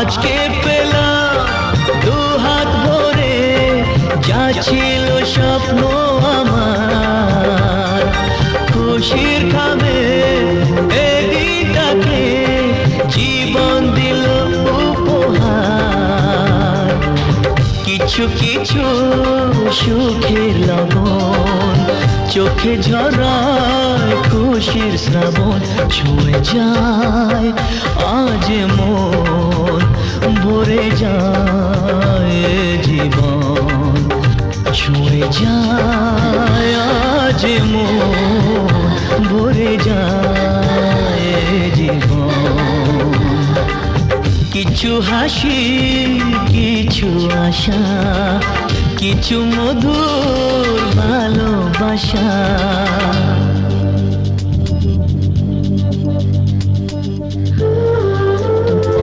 আজকে পেলাম দু হাত ভরে যা ছিল স্বপ্ন আমার, খুশির খাবে এই দিনটাকে জীবন দিল উপহার। কিছু কিছু সুখের লবণ চোখে ঝরায় খুশির শ্রাবণ, ছুঁয়ে যায় আজ মন, ভরে যায় জীবন, ছুঁয়ে যায় আজ মন, ভরে যায় জীবন। কিছু হাসি কিছু আশা, কিছু মধুর ভালোবাসা।